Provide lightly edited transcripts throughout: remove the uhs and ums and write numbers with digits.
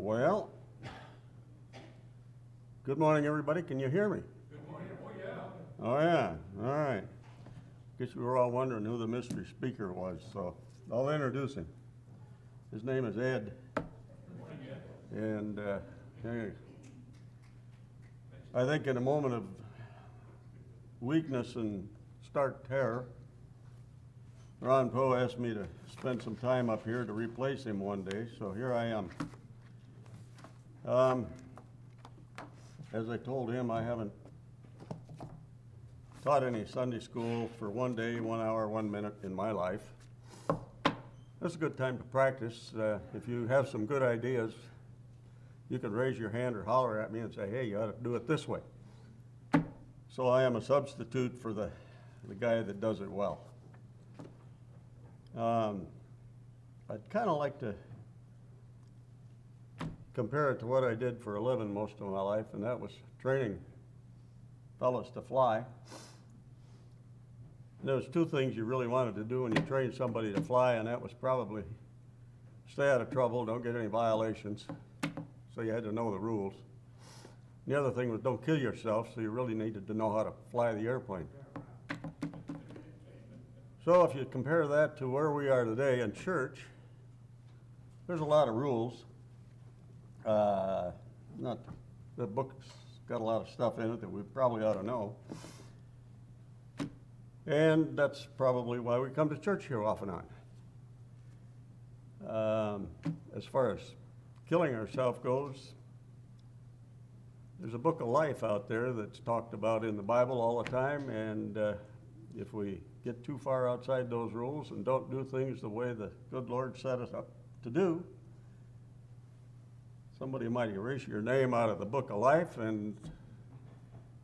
Well, good morning, everybody. Can you hear me? Good morning. Oh, yeah. Oh, yeah. All right. Guess you were all wondering who the mystery speaker was, so I'll introduce him. His name is Ed. Good morning, Ed. And I think in a moment of weakness and stark terror, Ron Poe asked me to spend some time up here to replace him one day, so here I am. As I told him, I haven't taught any Sunday school for 1 day, 1 hour, 1 minute in my life. This is a good time to practice. If you have some good ideas, you can raise your hand or holler at me and say, hey, you ought to do it this way. So I am a substitute for the guy that does it well. I'd kind of like to compare it to what I did for a living most of my life, and that was training fellas to fly. And there was two things you really wanted to do when you trained somebody to fly, and that was probably stay out of trouble, don't get any violations, so you had to know the rules. The other thing was don't kill yourself, so you really needed to know how to fly the airplane. So if you compare that to where we are today in church, there's a lot of rules. The book's got a lot of stuff in it that we probably ought to know. And that's probably why we come to church here off and on. As far as killing ourselves goes, there's a book of life out there that's talked about in the Bible all the time, and if we get too far outside those rules and don't do things the way the good Lord set us up to do, somebody might erase your name out of the book of life, and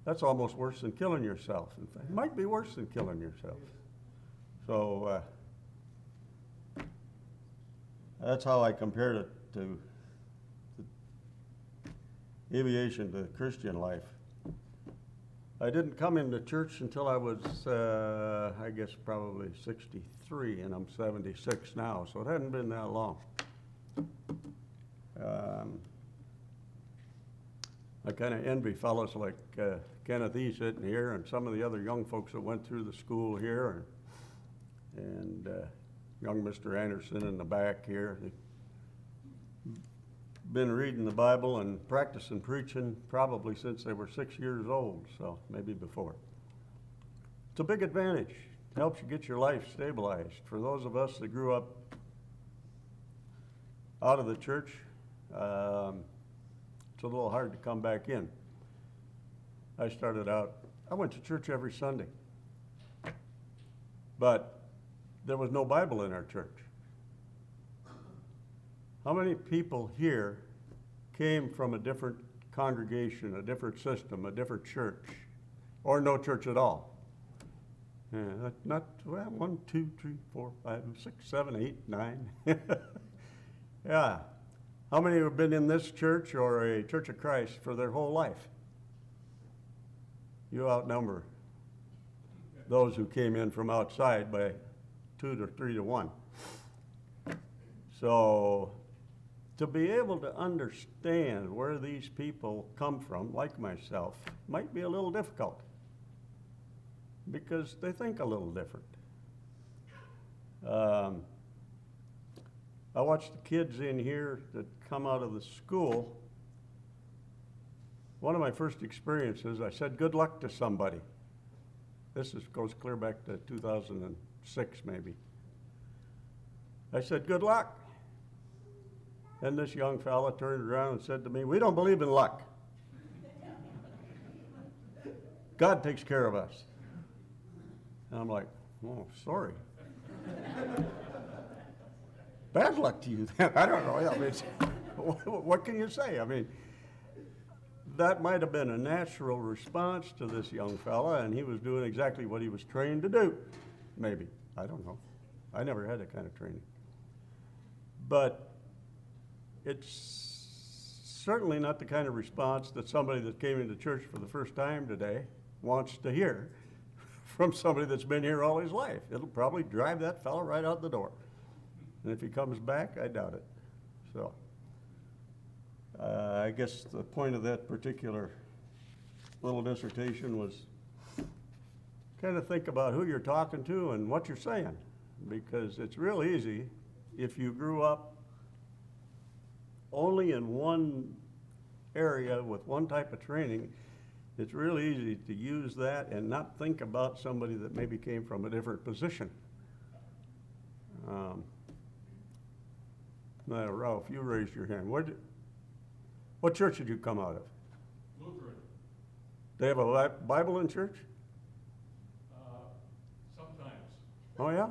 that's almost worse than killing yourself. In fact, it might be worse than killing yourself. So that's how I compared it to aviation to Christian life. I didn't come into church until I was, I guess, probably 63, and I'm 76 now, so it hadn't been that long. I kind of envy fellows like Kenneth E. sitting here and some of the other young folks that went through the school here, and young Mr. Anderson in the back here. They've been reading the Bible and practicing preaching probably since they were 6 years old, so maybe before. It's a big advantage. It helps you get your life stabilized. For those of us that grew up out of the church, it's a little hard to come back in. I went to church every Sunday, but there was no Bible in our church. How many people here came from a different congregation, a different system, a different church, or no church at all? Well, 1, 2, 3, 4, 5, 6, 7, 8, 9. Yeah. How many have been in this church or a Church of Christ for their whole life? You outnumber those who came in from outside by 2 to 3 to 1. So to be able to understand where these people come from, like myself, might be a little difficult because they think a little different. I watch the kids in here that come out of the school. One of my first experiences, I said good luck to somebody. Goes clear back to 2006 maybe. I said good luck. And this young fella turned around and said to me, we don't believe in luck. God takes care of us. And I'm like, oh, sorry. Bad luck to you then. I don't know. I mean, what can you say? I mean, that might have been a natural response to this young fella, and he was doing exactly what he was trained to do. Maybe. I don't know. I never had that kind of training. But it's certainly not the kind of response that somebody that came into church for the first time today wants to hear from somebody that's been here all his life. It'll probably drive that fellow right out the door. And if he comes back, I doubt it. So I guess the point of that particular little dissertation was kind of think about who you're talking to and what you're saying, because it's real easy if you grew up only in one area with one type of training. It's really easy to use that and not think about somebody that maybe came from a different position. Now, Ralph, you raised your hand. What church did you come out of? Lutheran, They have a Bible in church? sometimes. Oh, yeah?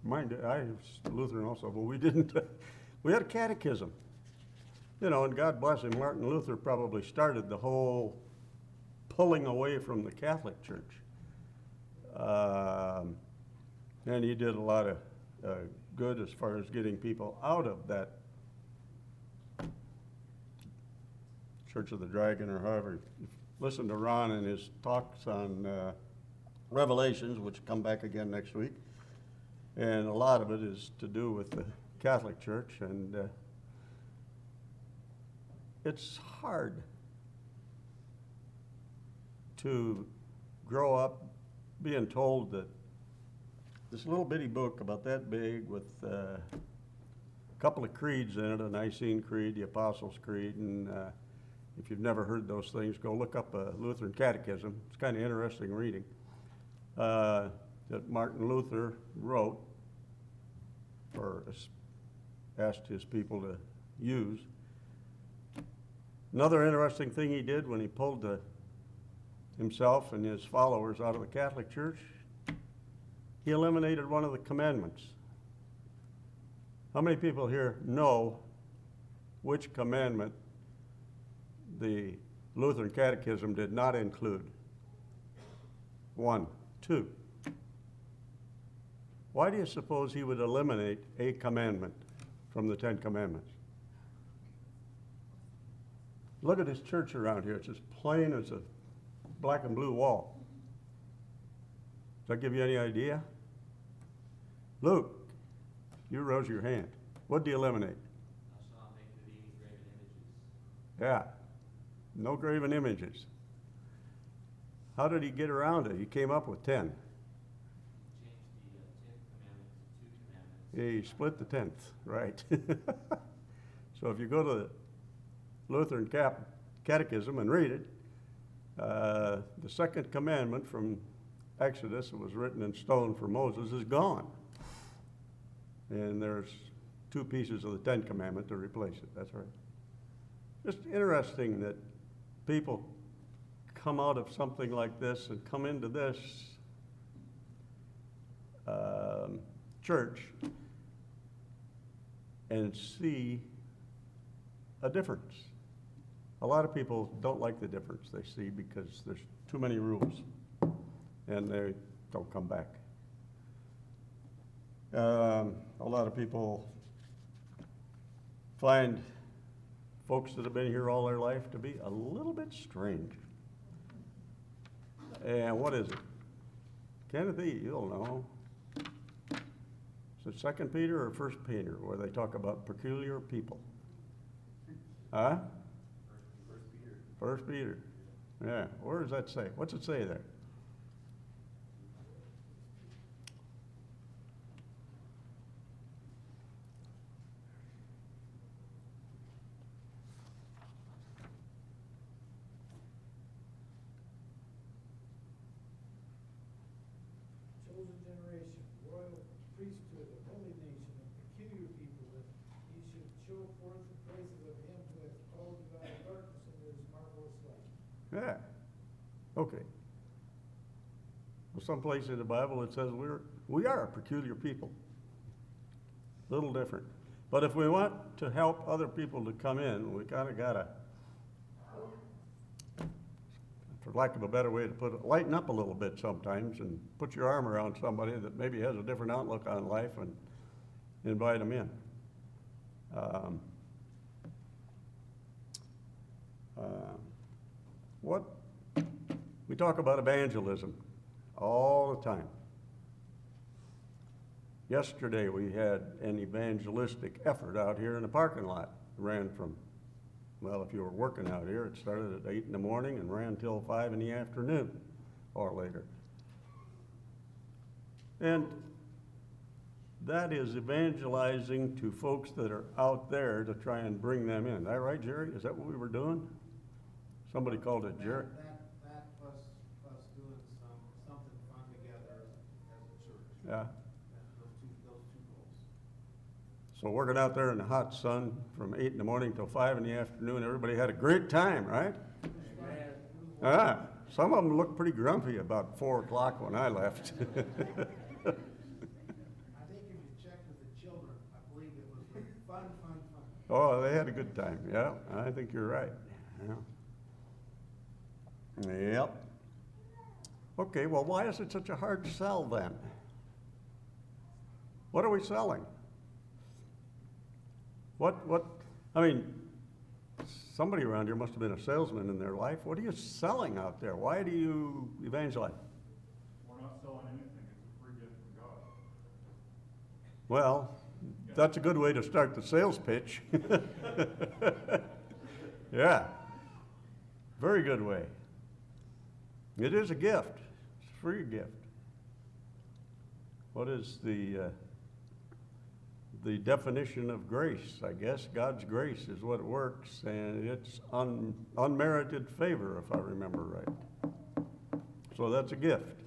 Mine did. I was Lutheran also, but we didn't. We had a catechism. You know, and God bless him, Martin Luther probably started the whole pulling away from the Catholic Church. And he did a lot of good as far as getting people out of that Church of the Dragon, or however. Listen to Ron and his talks on Revelations, which come back again next week. And a lot of it is to do with the Catholic Church, and it's hard to grow up being told that this little bitty book about that big with a couple of creeds in it, a Nicene Creed, the Apostles' Creed, and if you've never heard those things, go look up a Lutheran Catechism. It's kind of interesting reading that Martin Luther wrote or asked his people to use. Another interesting thing he did when he pulled himself and his followers out of the Catholic Church, he eliminated one of the commandments. How many people here know which commandment the Lutheran Catechism did not include? 1, 2. Why do you suppose he would eliminate a commandment from the 10 Commandments? Look at this church around here. It's as plain as a black and blue wall. Does that give you any idea? Luke, you rose your hand. What do you eliminate? Thou shalt make thee graven images. Yeah, no graven images. How did he get around it? He came up with 10. Changed the 10th commandment to 2 commandments. He split the 10th, right. So if you go to the Lutheran Catechism and read it, the second commandment from Exodus, that was written in stone for Moses, is gone. And there's 2 pieces of the 10th commandment to replace it. That's right. Just interesting that people come out of something like this and come into this church and see a difference. A lot of people don't like the difference they see because there's too many rules and they don't come back. A lot of people find folks that have been here all their life to be a little bit strange. And what is it? Kenneth E., you'll know. Is it 2 Peter or 1 Peter where they talk about peculiar people? Huh? First Peter. 1 Peter. Yeah, where does that say? What's it say there? Chosen generation, royal priesthood, a holy nation, a peculiar people, that ye should show forth the praises of him who hath called you out of darkness into his marvelous light. Yeah. Okay. Well, someplace in the Bible it says we are a peculiar people. A little different. But if we want to help other people to come in, we kind of gotta, for lack of a better way to put it, lighten up a little bit sometimes and put your arm around somebody that maybe has a different outlook on life and invite them in. What we talk about evangelism all the time. Yesterday we had an evangelistic effort out here in the parking lot. Ran from Well, if you were working out here, it started at 8 in the morning and ran till 5 in the afternoon or later. And that is evangelizing to folks that are out there to try and bring them in. Is that right, Jerry? Is that what we were doing? Somebody called it Jerry. That plus doing something fun together as a church. Yeah. Those two goals. So working out there in the hot sun from 8 in the morning till 5 in the afternoon, everybody had a great time, right? Ah, some of them looked pretty grumpy about 4 o'clock when I left. I think if you checked with the children, I believe it was fun. Oh, they had a good time, yeah, I think you're right, yeah. Yep. Okay, well, why is it such a hard sell then? What are we selling? I mean, somebody around here must have been a salesman in their life. What are you selling out there? Why do you evangelize? We're not selling anything, it's a free gift from God. Well, that's a good way to start the sales pitch. Yeah, very good way. It is a gift. It's a free gift. What is the definition of grace? I guess God's grace is what works, and it's unmerited favor, if I remember right. So that's a gift.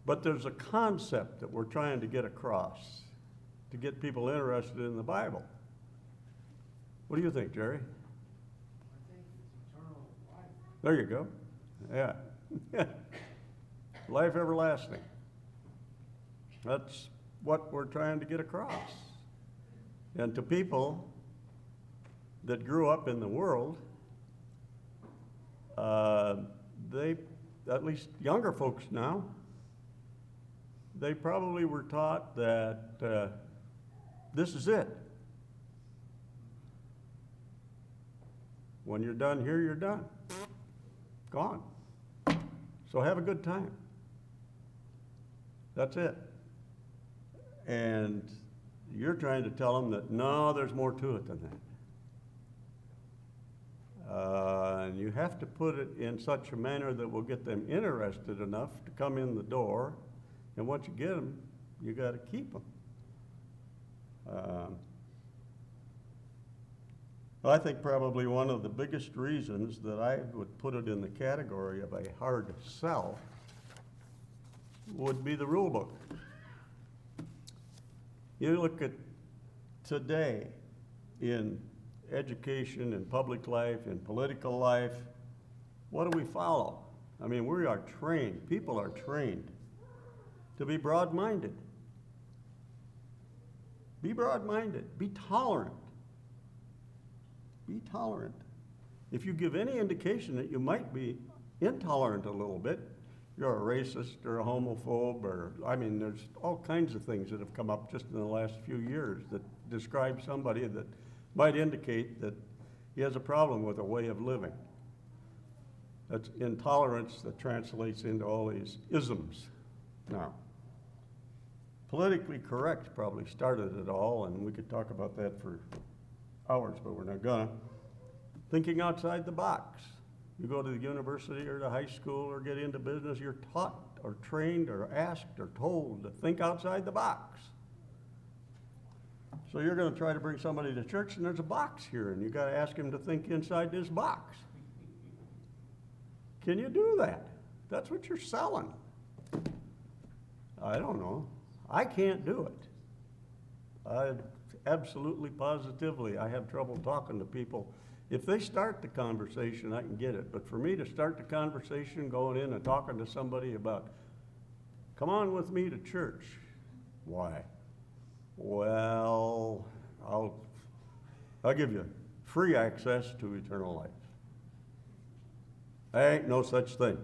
But there's a concept that we're trying to get across to get people interested in the Bible. What do you think, Jerry? I think it's eternal life. There you go. Yeah. Life everlasting. That's what we're trying to get across. And to people that grew up in the world, they, at least younger folks now, they probably were taught that this is it. When you're done here, you're done. Gone. So have a good time. That's it. And you're trying to tell them that, no, there's more to it than that. And you have to put it in such a manner that will get them interested enough to come in the door. And once you get them, you got to keep them. I think probably one of the biggest reasons that I would put it in the category of a hard sell would be the rule book. You look at today in education, in public life, in political life, what do we follow? I mean, we are trained, people are trained to be broad-minded. Be broad-minded, be tolerant. Be tolerant. If you give any indication that you might be intolerant a little bit, you're a racist or a homophobe, or, I mean, there's all kinds of things that have come up just in the last few years that describe somebody that might indicate that he has a problem with a way of living. That's intolerance that translates into all these isms now. Politically correct probably started it all, and we could talk about that for hours, but we're not gonna. Thinking outside the box. You go to the university or the high school or get into business, you're taught or trained or asked or told to think outside the box. So you're gonna try to bring somebody to church and there's a box here and you gotta ask him to think inside this box. Can you do that? That's what you're selling. I don't know. I can't do it. Absolutely, positively, I have trouble talking to people. If they start the conversation, I can get it. But for me to start the conversation, going in and talking to somebody about, come on with me to church. Why? Well, I'll give you free access to eternal life. There ain't no such thing.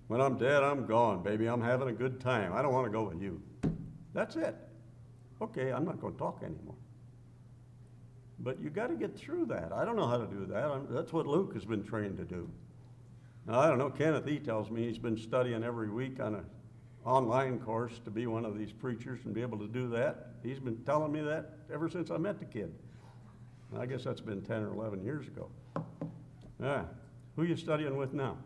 When I'm dead, I'm gone, baby. I'm having a good time. I don't want to go with you. That's it. Okay, I'm not going to talk anymore. But you got to get through that. I don't know how to do that. That's what Luke has been trained to do. Now, I don't know. Kenneth E. tells me he's been studying every week on an online course to be one of these preachers and be able to do that. He's been telling me that ever since I met the kid. I guess that's been 10 or 11 years ago. Yeah. Who are you studying with now?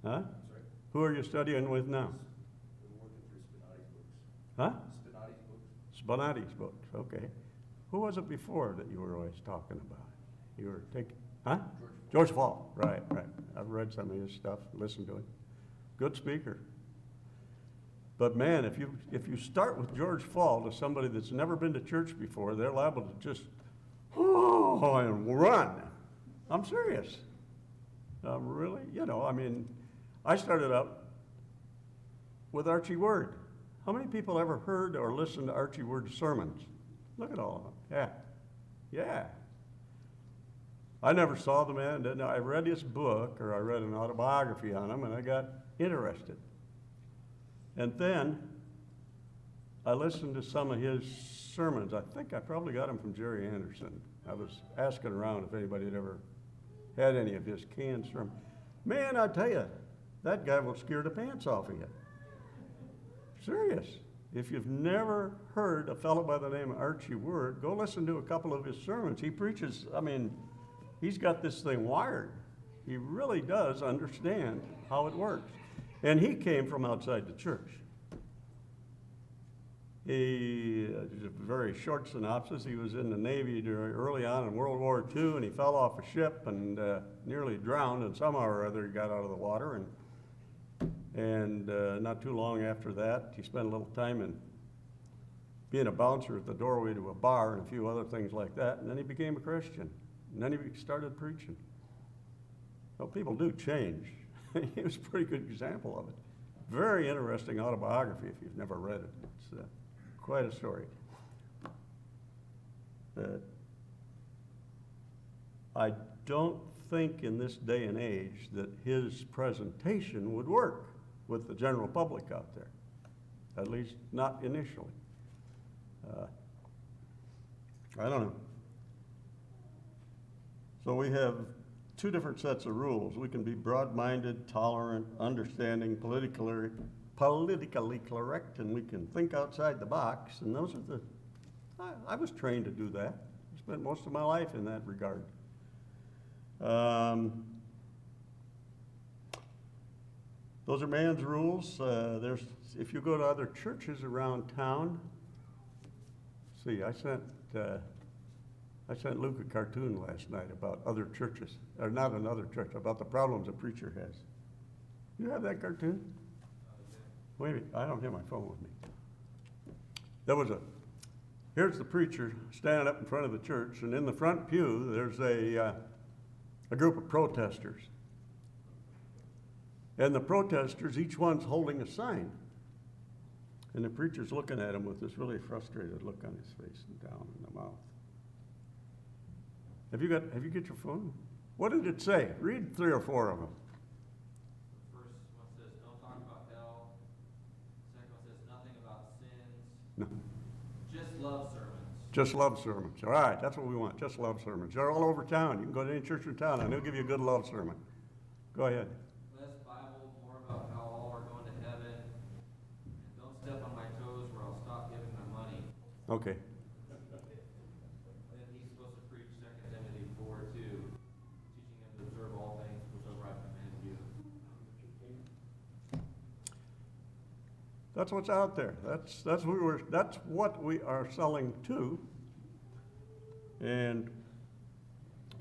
Huh? Sorry? Who are you studying with now? We're working through Spinati's books. Huh? Spinati's books. Spinati's books, okay. Who was it before that you were always talking about? You were taking, huh? George Fall, right. I've read some of his stuff, listened to him. Good speaker. But man, if you start with George Fall to somebody that's never been to church before, they're liable to just, oh, and run. I'm serious. Really, I started out with Archie Word. How many people ever heard or listened to Archie Word's sermons? Look at all of them. Yeah. I never saw the man. I read his book, or I read an autobiography on him, and I got interested. And then I listened to some of his sermons. I think I probably got them from Jerry Anderson. I was asking around if anybody had ever had any of his canned sermons. Man, I tell you, that guy will scare the pants off of you. Serious. If you've never heard a fellow by the name of Archie Word, go listen to a couple of his sermons. He preaches, he's got this thing wired. He really does understand how it works. And he came from outside the church. Just a very short synopsis, he was in the Navy early on in World War II, and he fell off a ship and nearly drowned, and somehow or other he got out of the water. And not too long after that, he spent a little time in being a bouncer at the doorway to a bar and a few other things like that, and then he became a Christian. And then he started preaching. Well, people do change. He was a pretty good example of it. Very interesting autobiography if you've never read it. It's quite a story. I don't think in this day and age that his presentation would work with the general public out there, at least not initially. I don't know. So we have two different sets of rules. We can be broad-minded, tolerant, understanding, politically correct, and we can think outside the box, and those are I was trained to do that. I spent most of my life in that regard. Those are man's rules. If you go to other churches around town, I sent Luke a cartoon last night about other churches, or not another church, about the problems a preacher has. You have that cartoon? Wait a minute, I don't have my phone with me. Here's the preacher standing up in front of the church, and in the front pew, there's a group of protesters. And the protesters, each one's holding a sign. And the preacher's looking at him with this really frustrated look on his face and down in the mouth. Have you got your phone? What did it say? Read 3 or 4 of them. The first one says, don't talk about hell. The second one says, nothing about sins. No. Just love sermons. Just love sermons. All right, that's what we want. Just love sermons. They're all over town. You can go to any church in town and they'll give you a good love sermon. Go ahead. Less Bible, more about how all are going to heaven. And don't step on my toes or I'll stop giving my money. Okay. Then he's supposed to preach 2 Timothy 4:2, teaching them to observe all things whatsoever I command you. That's what's out there. That's what we are selling to. And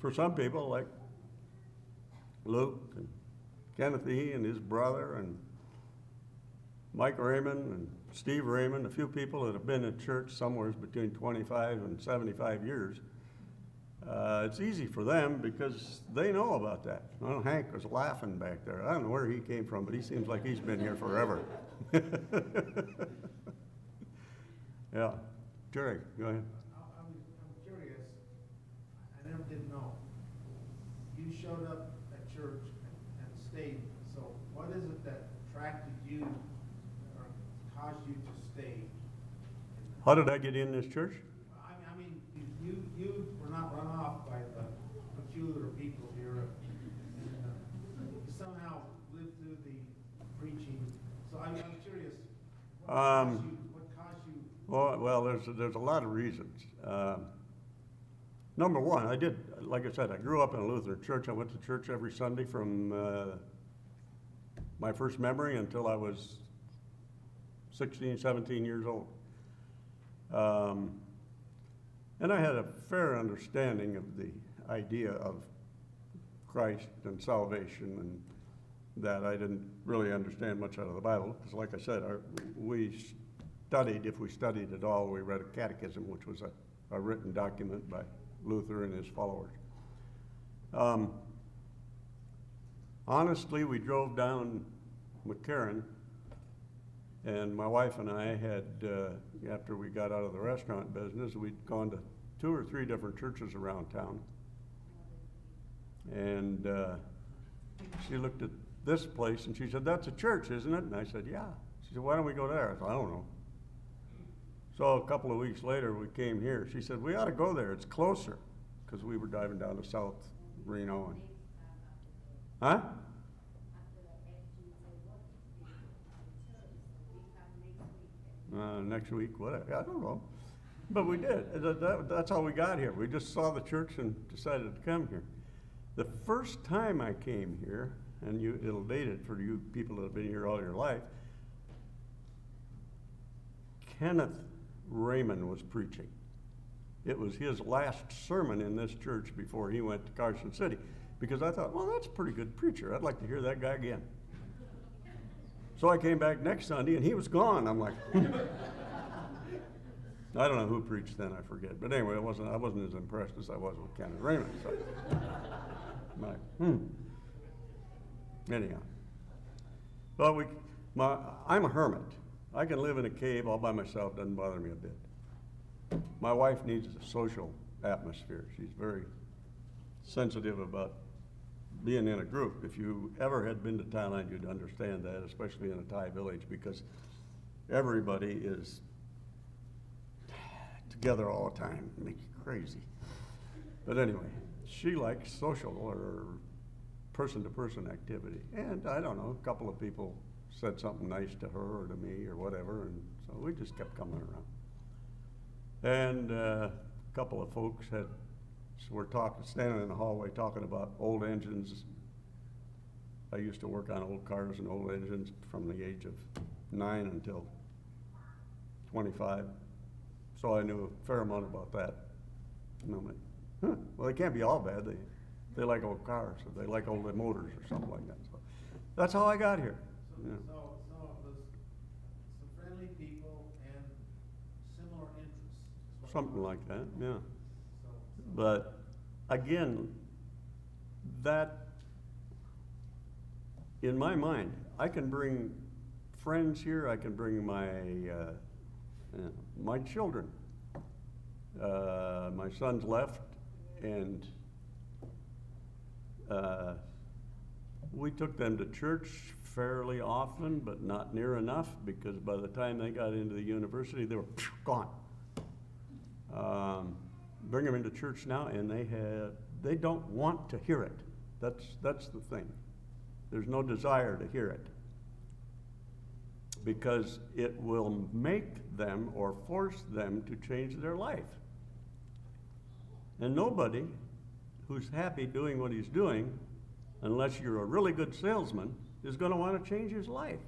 for some people like Luke and Kenneth E. and his brother and Mike Raymond and Steve Raymond, a few people that have been in church somewhere between 25 and 75 years, it's easy for them because they know about that. Well, Hank was laughing back there. I don't know where he came from, but he seems like he's been here forever. Yeah. Jerry, go ahead. I'm curious. I never did know. You showed up at church and stayed. So what is it that attracted you or caused you to stay? How did I get in this church? I mean, you were not run off by the peculiar people here. You somehow lived through the preaching. So I'm curious. What caused you? Well, there's a lot of reasons. Number one, I did, like I said, I grew up in a Lutheran church. I went to church every Sunday from my first memory until I was 16, 17 years old. And I had a fair understanding of the idea of Christ and salvation, and that I didn't really understand much out of the Bible, because like I said, we studied, if we studied at all, we read a catechism, which was a written document by Luther and his followers. Honestly, we drove down McCarran, and my wife and I had, after we got out of the restaurant business, we'd gone to 2 or 3 different churches around town. And she looked at this place and she said, "That's a church, isn't it?" And I said, "Yeah." She said, "Why don't we go there?" I said, "I don't know." So a couple of weeks later, we came here. She said, "We ought to go there. It's closer," because we were driving down to South Reno. And, huh? Next week, whatever. I don't know. But we did. That's how we got here. We just saw the church and decided to come here. The first time I came here, and it'll date it for you people that have been here all your life, Kenneth Raymond was preaching. It was his last sermon in this church before he went to Carson City, because I thought, well, that's a pretty good preacher. I'd like to hear that guy again. So I came back next Sunday, and he was gone. I'm like, I don't know who preached then, I forget. But anyway, I wasn't as impressed as I was with Kenneth Raymond. So I'm like, Anyhow. Well, I'm a hermit. I can live in a cave all by myself, doesn't bother me a bit. My wife needs a social atmosphere. She's very sensitive about being in a group. If you ever had been to Thailand, you'd understand that, especially in a Thai village, because everybody is together all the time. It makes you crazy. But anyway, she likes social or person-to-person activity. And I don't know, a couple of people said something nice to her or to me or whatever, and so we just kept coming around. And a couple of folks were standing in the hallway talking about old engines. I used to work on old cars and old engines from the age of 9 until 25. So I knew a fair amount about that. And I'm like, well, they can't be all bad. They like old cars, or they like old motors or something like that. So that's how I got here. So, Yeah. so it was some friendly people and similar interests. Something like that, yeah. So, But again, that, in my mind, I can bring friends here, I can bring my children. My son's left, and we took them to church fairly often, but not near enough, because by the time they got into the university, they were gone. Bring them into church now, and they don't want to hear it. That's the thing. There's no desire to hear it, because it will make them or force them to change their life. And nobody who's happy doing what he's doing, unless you're a really good salesman, is going to want to change his life.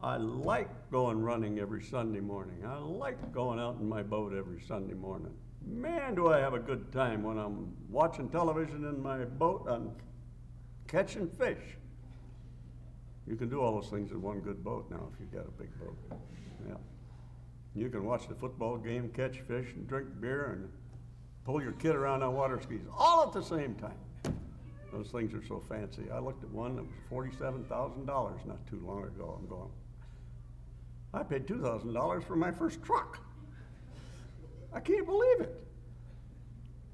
I like going running every Sunday morning. I like going out in my boat every Sunday morning. Man, do I have a good time when I'm watching television in my boat and catching fish. You can do all those things in one good boat now if you've got a big boat. Yeah. You can watch the football game, catch fish, and drink beer, and pull your kid around on water skis, all at the same time. Those things are so fancy. I looked at one that was $47,000 not too long ago. I'm going, I paid $2,000 for my first truck. I can't believe it.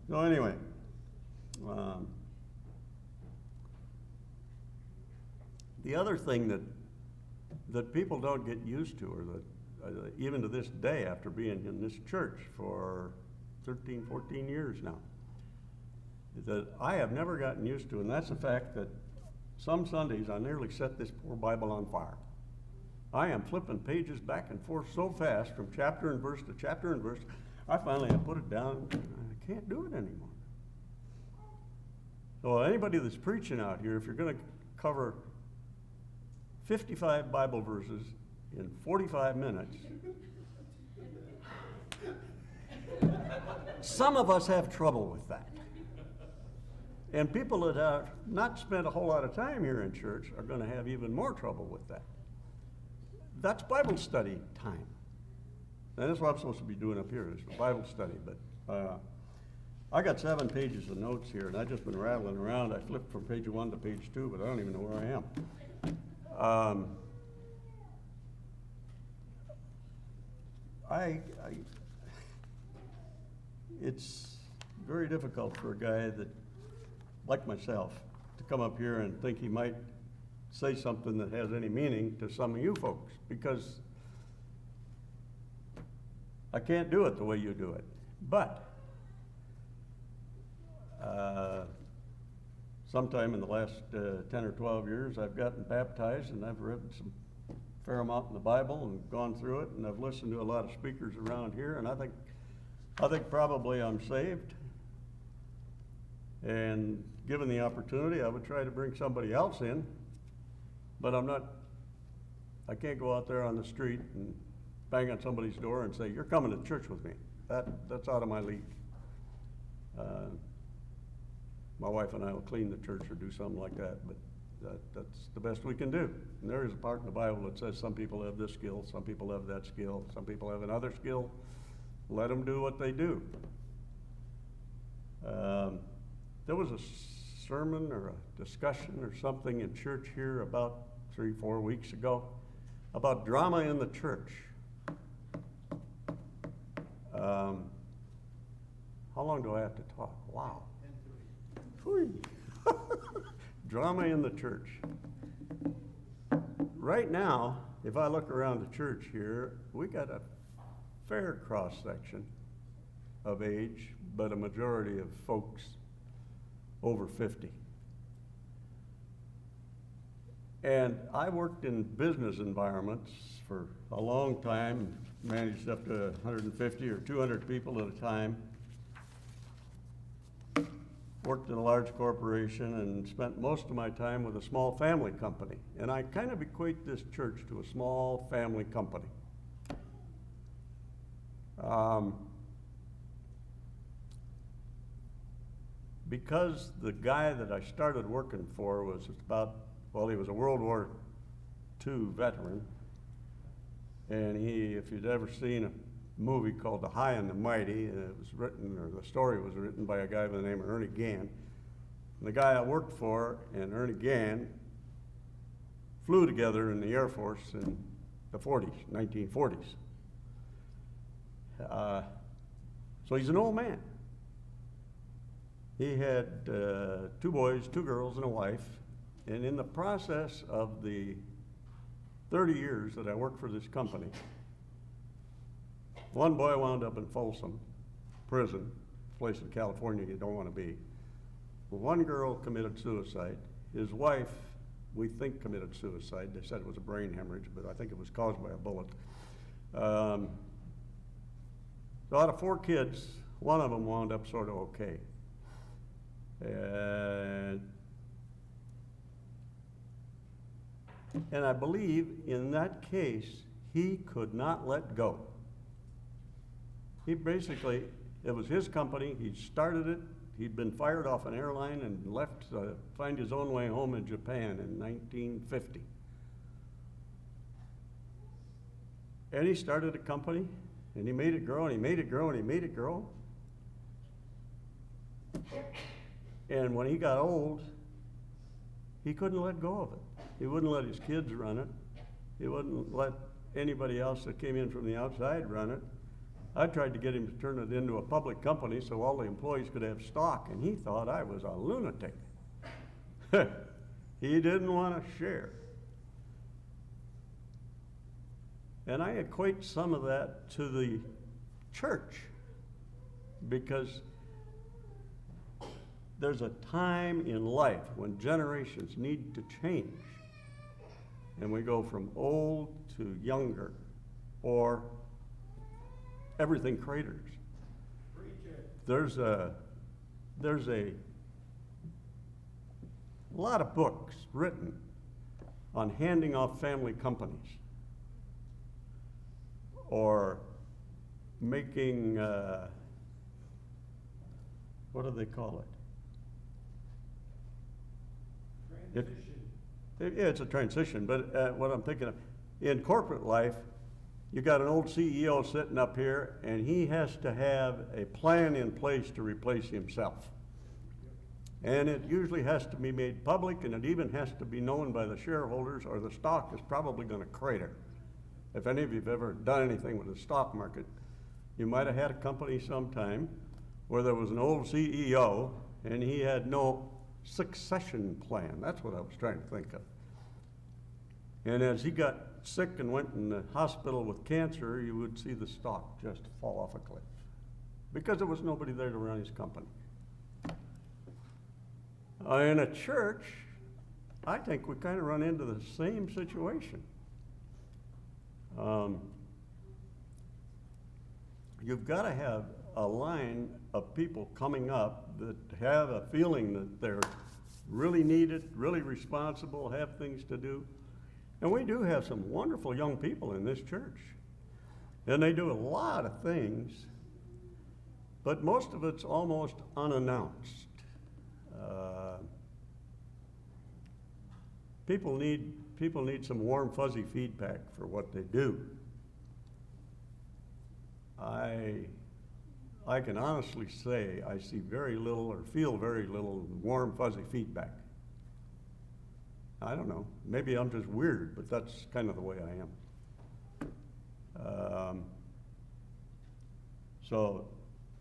So anyway, the other thing that people don't get used to, or that even to this day, after being in this church for 13, 14 years now, that I have never gotten used to, and that's the fact that some Sundays I nearly set this poor Bible on fire. I am flipping pages back and forth so fast from chapter and verse to chapter and verse. I finally have put it down, I can't do it anymore. So anybody that's preaching out here, if you're gonna cover 55 Bible verses in 45 minutes, some of us have trouble with that. And people that have not spent a whole lot of time here in church are gonna have even more trouble with that. That's Bible study time. And that's what I'm supposed to be doing up here, is Bible study, but I got 7 pages of notes here, and I've just been rattling around. I flipped from page 1 to page 2, but I don't even know where I am. It's very difficult for a guy that, like myself, to come up here and think he might say something that has any meaning to some of you folks, because I can't do it the way you do it. But sometime in the last 10 or 12 years, I've gotten baptized, and I've read some fair amount in the Bible and gone through it, and I've listened to a lot of speakers around here, and I think probably I'm saved. And given the opportunity, I would try to bring somebody else in, but I can't go out there on the street and bang on somebody's door and say, "You're coming to church with me." That's out of my league. My wife and I will clean the church or do something like that, but that's the best we can do. And there is a part in the Bible that says some people have this skill, some people have that skill, some people have another skill. Let them do what they do. There was a sermon or a discussion or something in church here about 3-4 weeks ago about drama in the church. How long do I have to talk? Wow. Whew. Drama in the church. Right now, if I look around the church here, we got a fair cross-section of age, but a majority of folks over 50. And I worked in business environments for a long time, managed up to 150 or 200 people at a time. Worked in a large corporation and spent most of my time with a small family company. And I kind of equate this church to a small family company. Because the guy that I started working for was he was a World War II veteran. And if you'd ever seen a movie called The High and the Mighty, the story was written by a guy by the name of Ernie Gann. And the guy I worked for and Ernie Gann flew together in the Air Force in the 1940s. So he's an old man. He had 2 boys, 2 girls, and a wife. And in the process of the 30 years that I worked for this company, one boy wound up in Folsom Prison, a place in California you don't want to be. One girl committed suicide. His wife, we think, committed suicide. They said it was a brain hemorrhage, but I think it was caused by a bullet. So out of 4 kids, one of them wound up sort of okay. And I believe in that case, he could not let go. He basically, it was his company, he started it, he'd been fired off an airline and left to find his own way home in Japan in 1950. And he started a company, and he made it grow, and he made it grow, and he made it grow. And when he got old, he couldn't let go of it. He wouldn't let his kids run it. He wouldn't let anybody else that came in from the outside run it. I tried to get him to turn it into a public company so all the employees could have stock, and he thought I was a lunatic. He didn't want to share. And I equate some of that to the church, because there's a time in life when generations need to change, and we go from old to younger, or everything craters. there's a lot of books written on handing off family companies or making, what do they call it? Yeah, it's a transition, but what I'm thinking of, in corporate life, you got an old CEO sitting up here, and he has to have a plan in place to replace himself. And it usually has to be made public, and it even has to be known by the shareholders, or the stock is probably going to crater. If any of you have ever done anything with the stock market, you might have had a company sometime where there was an old CEO, and he had no succession plan. That's what I was trying to think of. And as he got sick and went in the hospital with cancer, you would see the stock just fall off a cliff because there was nobody there to run his company. In a church, I think we kind of run into the same situation. You've got to have a line of people coming up that have a feeling that they're really needed, really responsible, have things to do. And we do have some wonderful young people in this church. And they do a lot of things, but most of it's almost unannounced. People need some warm, fuzzy feedback for what they do. I can honestly say I see very little or feel very little warm, fuzzy feedback. I don't know. Maybe I'm just weird, but that's kind of the way I am. So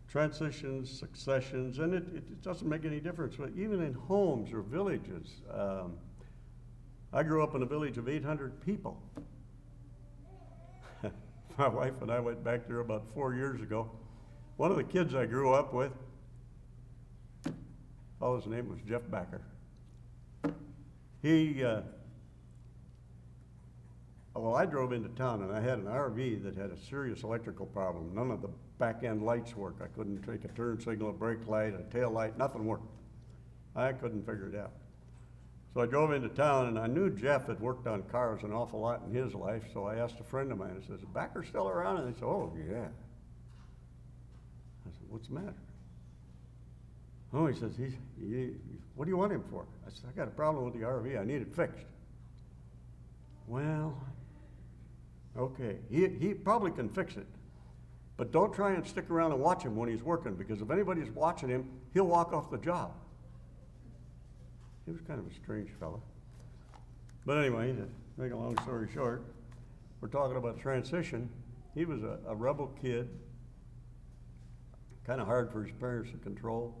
transitions, successions, and it doesn't make any difference. But even in homes or villages, I grew up in a village of 800 people. My wife and I went back there about 4 years ago. One of the kids I grew up with, fellow's name was Jeff Backer. I drove into town and I had an RV that had a serious electrical problem. None of the back end lights worked. I couldn't take a turn signal, a brake light, a tail light, nothing worked. I couldn't figure it out. So I drove into town, and I knew Jeff had worked on cars an awful lot in his life, so I asked a friend of mine, I said, is Backer still around? And he said, oh, yeah. I said, what's the matter? Oh, he says, what do you want him for? I said, I got a problem with the RV. I need it fixed. Well, okay. He probably can fix it, but don't try and stick around and watch him when he's working, because if anybody's watching him, he'll walk off the job. He was kind of a strange fellow. But anyway, to make a long story short, we're talking about transition. He was a rebel kid, kind of hard for his parents to control.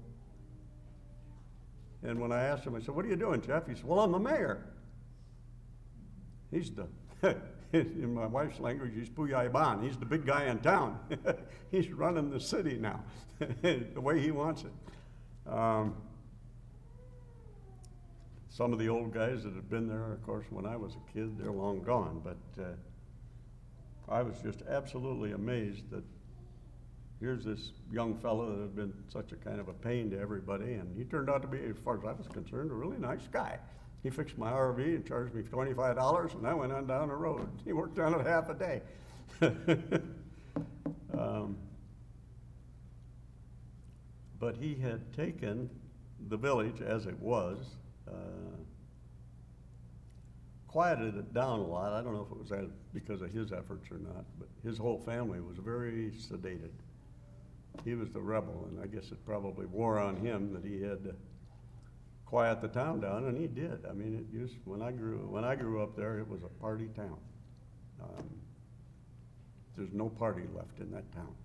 And when I asked him, I said, what are you doing, Jeff? He said, well, I'm the mayor. He's the, in my wife's language, he's Puyaiban. He's the big guy in town. He's running the city now, the way he wants it. Some of the old guys that have been there, of course, when I was a kid, they're long gone. But I was just absolutely amazed that here's this young fellow that had been such a kind of a pain to everybody, and he turned out to be, as far as I was concerned, a really nice guy. He fixed my RV and charged me $25, and I went on down the road. He worked on it half a day. But he had taken the village as it was, quieted it down a lot. I don't know if it was because of his efforts or not, but his whole family was very sedated. He was the rebel, and I guess it probably wore on him that he had to quiet the town down, and he did. I mean, when I grew up there, it was a party town. There's no party left in that town.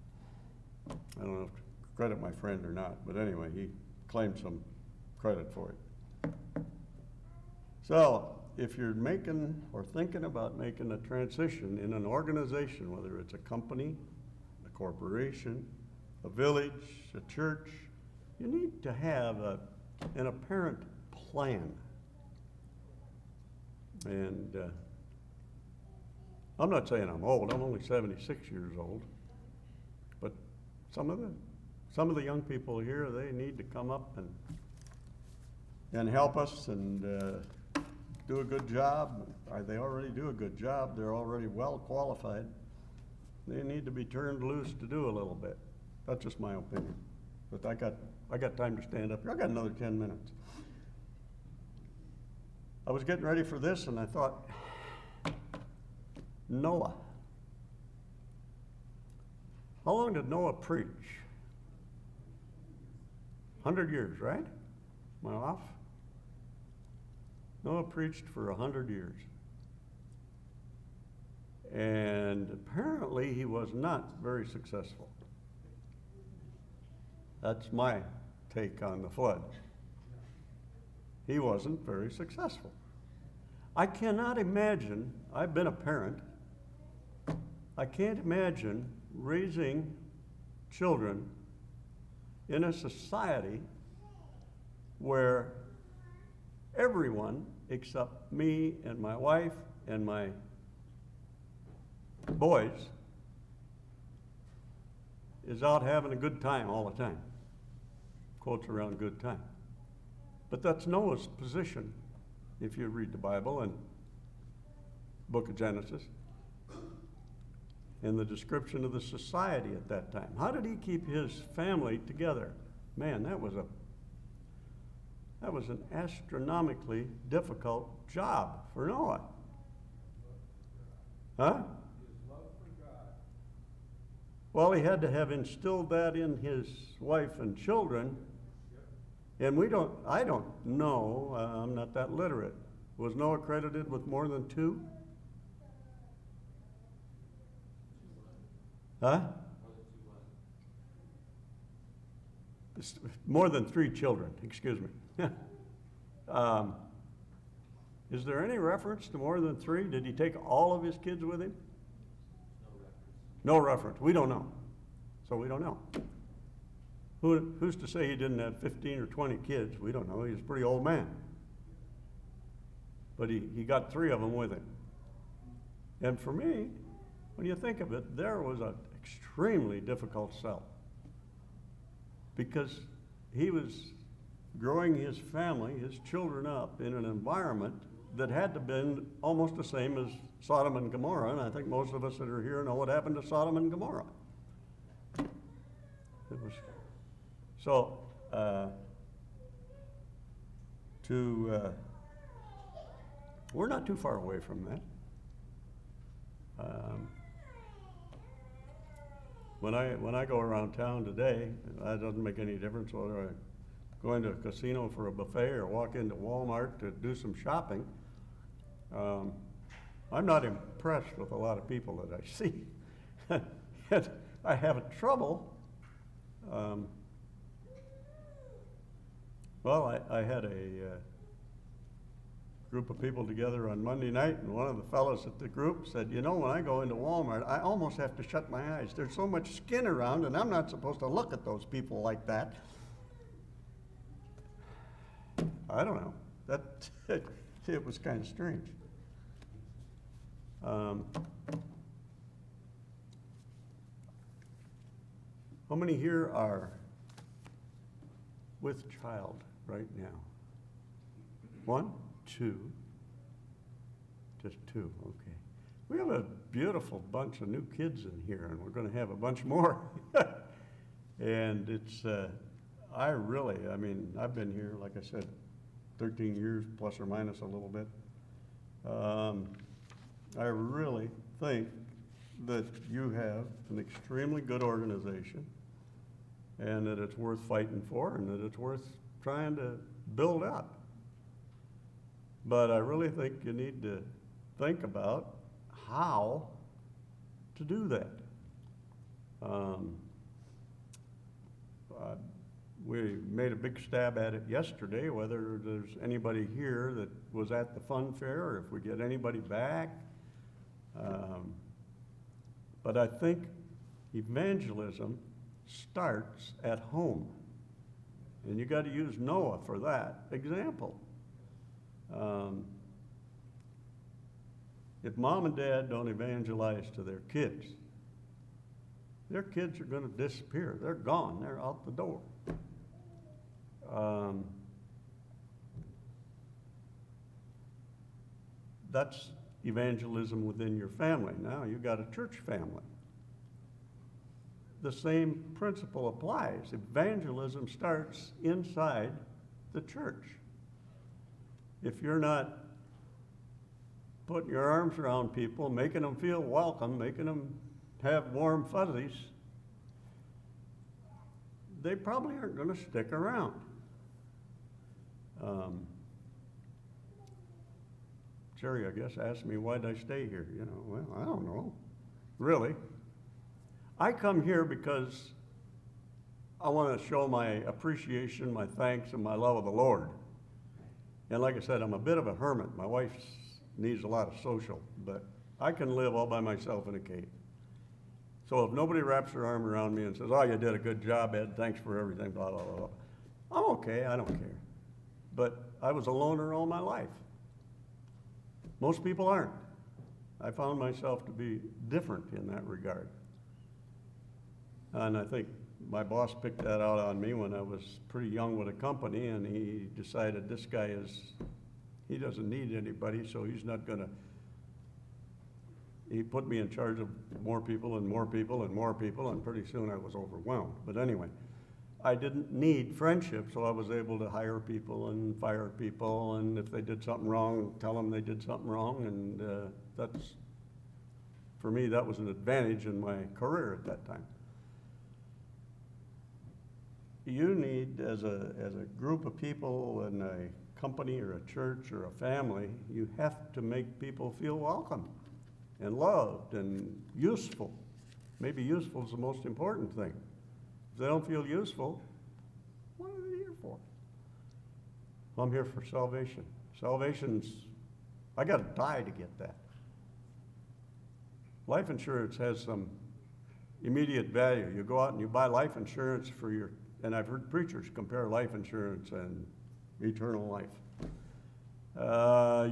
I don't know if to credit my friend or not, but anyway, he claimed some credit for it. So, if you're making or thinking about making a transition in an organization, whether it's a company, a corporation, a village, a church, you need to have an apparent plan. And I'm not saying I'm old, I'm only 76 years old, but some of the some of the young people here, they need to come up and help us and do a good job. They already do a good job. They're already well qualified. They need to be turned loose to do a little bit. That's just my opinion. But I got time to stand up here. I got another 10 minutes. I was getting ready for this and I thought, Noah. How long did Noah preach? 100 years, right? Am I off? Noah preached for 100 years. And apparently he was not very successful. That's my take on the flood. He wasn't very successful. I cannot imagine, I've been a parent, I can't imagine raising children in a society where everyone except me and my wife and my boys is out having a good time all the time. Quotes around good time. But that's Noah's position if you read the Bible and book of Genesis and the description of the society at that time. How did he keep his family together? Man, that was an astronomically difficult job for Noah. Huh? His love for God. Well, he had to have instilled that in his wife and children. And I don't know, I'm not that literate. Was Noah credited with more than 2? Huh? More than 3 children, excuse me. Is there any reference to more than 3? Did he take all of his kids with him? No reference. We don't know. So we don't know. Who's to say he didn't have 15 or 20 kids? We don't know. He was a pretty old man. But he got 3 of them with him. And for me, when you think of it, there was an extremely difficult sell. Because he was growing his family, his children up in an environment that had to have been almost the same as Sodom and Gomorrah. And I think most of us that are here know what happened to Sodom and Gomorrah. It was so we're not too far away from that. When I go around town today, that doesn't make any difference whether I go into a casino for a buffet or walk into Walmart to do some shopping. I'm not impressed with a lot of people that I see. And I have trouble. Well, I had a group of people together on Monday night, and one of the fellows at the group said, you know, when I go into Walmart, I almost have to shut my eyes. There's so much skin around, and I'm not supposed to look at those people like that. I don't know. It was kind of strange. How many here are with child right now? 1, 2, just 2, okay. We have a beautiful bunch of new kids in here, and we're going to have a bunch more. And it's, I've been here, like I said, 13 years, plus or minus a little bit. I really think that you have an extremely good organization, and that it's worth fighting for, and that it's worth trying to build up. But I really think you need to think about how to do that. We made a big stab at it yesterday, whether there's anybody here that was at the fun fair or if we get anybody back. But I think evangelism starts at home. And you got to use Noah for that example. If mom and dad don't evangelize to their kids, their kids are gonna disappear. They're gone, they're out the door. That's evangelism within your family. Now you got a church family. The same principle applies. Evangelism starts inside the church. If you're not putting your arms around people, making them feel welcome, making them have warm fuzzies, they probably aren't going to stick around. Jerry, I guess, asked me why'd I stay here. You know, well, I don't know. Really. I come here because I want to show my appreciation, my thanks, and my love of the Lord. And like I said, I'm a bit of a hermit. My wife needs a lot of social, but I can live all by myself in a cave. So if nobody wraps their arm around me and says, oh, you did a good job, Ed, thanks for everything, blah, blah, blah, I'm okay, I don't care. But I was a loner all my life. Most people aren't. I found myself to be different in that regard. And I think my boss picked that out on me when I was pretty young with a company, and he decided this guy he doesn't need anybody, so he's not gonna, he put me in charge of more people and more people and more people, and pretty soon I was overwhelmed. But anyway, I didn't need friendship, so I was able to hire people and fire people, and if they did something wrong, tell them they did something wrong, and that's, for me, that was an advantage in my career at that time. You need, as a group of people in a company or a church or a family, you have to make people feel welcome and loved and useful. Maybe useful is the most important thing. If they don't feel useful, what are they here for? Well, I'm here for salvation. Salvation's, I gotta die to get that. Life insurance has some immediate value. You go out and you buy life insurance for your, and I've heard preachers compare life insurance and eternal life.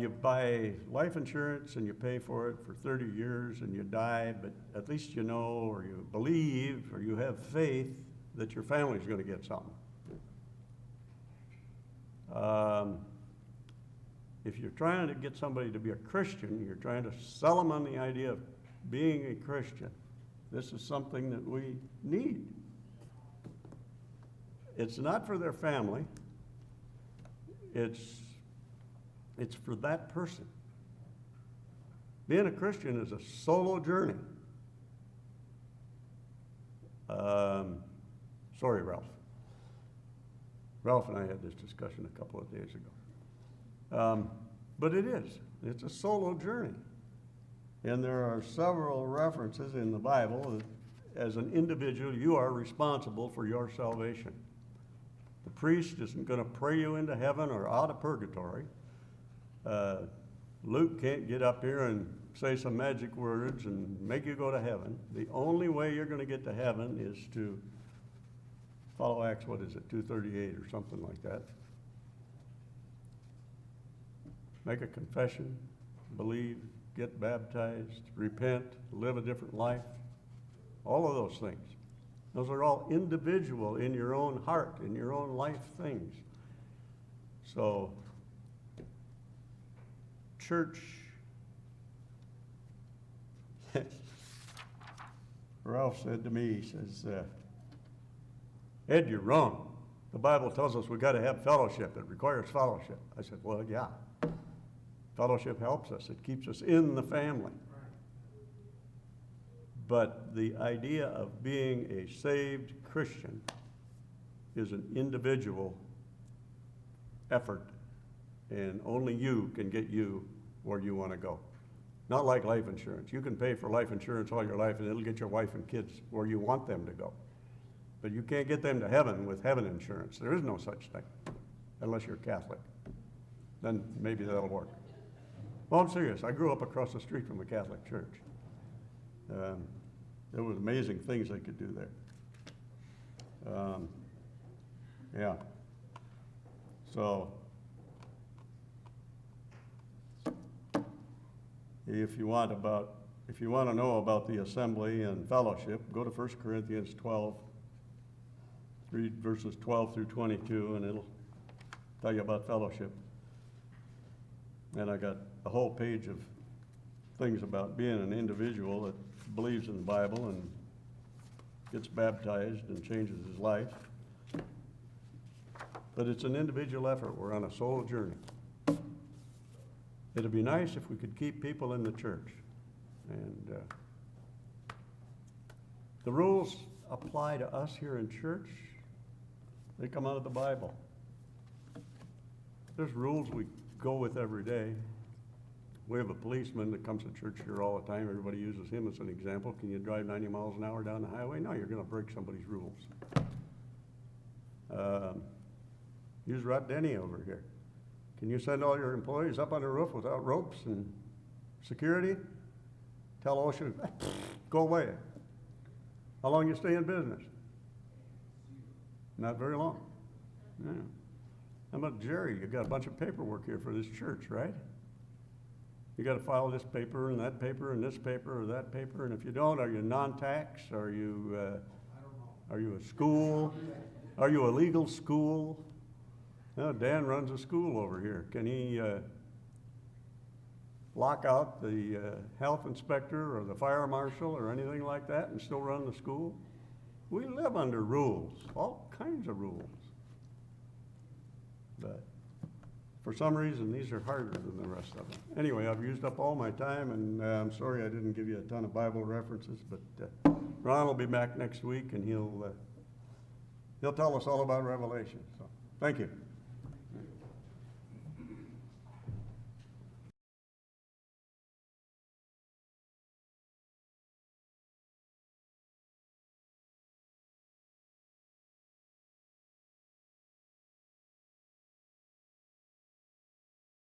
You buy life insurance and you pay for it for 30 years and you die, but at least you know, or you believe, or you have faith that your family's going to get something. If you're trying to get somebody to be a Christian, you're trying to sell them on the idea of being a Christian. This is something that we need. It's not for their family. It's for that person. Being a Christian is a solo journey. Sorry, Ralph. Ralph and I had this discussion a couple of days ago. But it is. It's a solo journey. And there are several references in the Bible that as an individual, you are responsible for your salvation. The priest isn't going to pray you into heaven or out of purgatory. Luke can't get up here and say some magic words and make you go to heaven. The only way you're going to get to heaven is to follow Acts, 238 or something like that. Make a confession, believe, get baptized, repent, live a different life. All of those things. Those are all individual in your own heart, in your own life things. So, church, Ralph said to me, he says, Ed, you're wrong. The Bible tells us we've got to have fellowship. It requires fellowship. I said, well, yeah. Fellowship helps us. It keeps us in the family. But the idea of being a saved Christian is an individual effort, and only you can get you where you want to go. Not like life insurance. You can pay for life insurance all your life and it'll get your wife and kids where you want them to go. But you can't get them to heaven with heaven insurance. There is no such thing, unless you're Catholic. Then maybe that'll work. Well, I'm serious. I grew up across the street from a Catholic church. There was amazing things they could do there. Yeah. So, if you want about if you want to know about the assembly and fellowship, go to 1 Corinthians 12, read verses 12 through 22, and it'll tell you about fellowship. And I got a whole page of things about being an individual that believes in the Bible and gets baptized and changes his life. But it's an individual effort. We're on a soul journey. It'd be nice if we could keep people in the church. And the rules apply to us here in church. They come out of the Bible. There's rules we go with every day. We have a policeman that comes to church here all the time. Everybody uses him as an example. Can you drive 90 miles an hour down the highway? No, you're going to break somebody's rules. Use Rod Denny over here. Can you send all your employees up on the roof without ropes and security? Tell OSHA, go away. How long you stay in business? Not very long. Yeah. How about Jerry? You got a bunch of paperwork here for this church, right? You got to file this paper and that paper and this paper or that paper, and if you don't, are you non-tax? Are you a school? Are you a legal school? No, Dan runs a school over here. Can he lock out the health inspector or the fire marshal or anything like that and still run the school? We live under rules, all kinds of rules. But for some reason, these are harder than the rest of them. Anyway, I've used up all my time, and I'm sorry I didn't give you a ton of Bible references, but Ron will be back next week, and he'll tell us all about Revelation. So, thank you.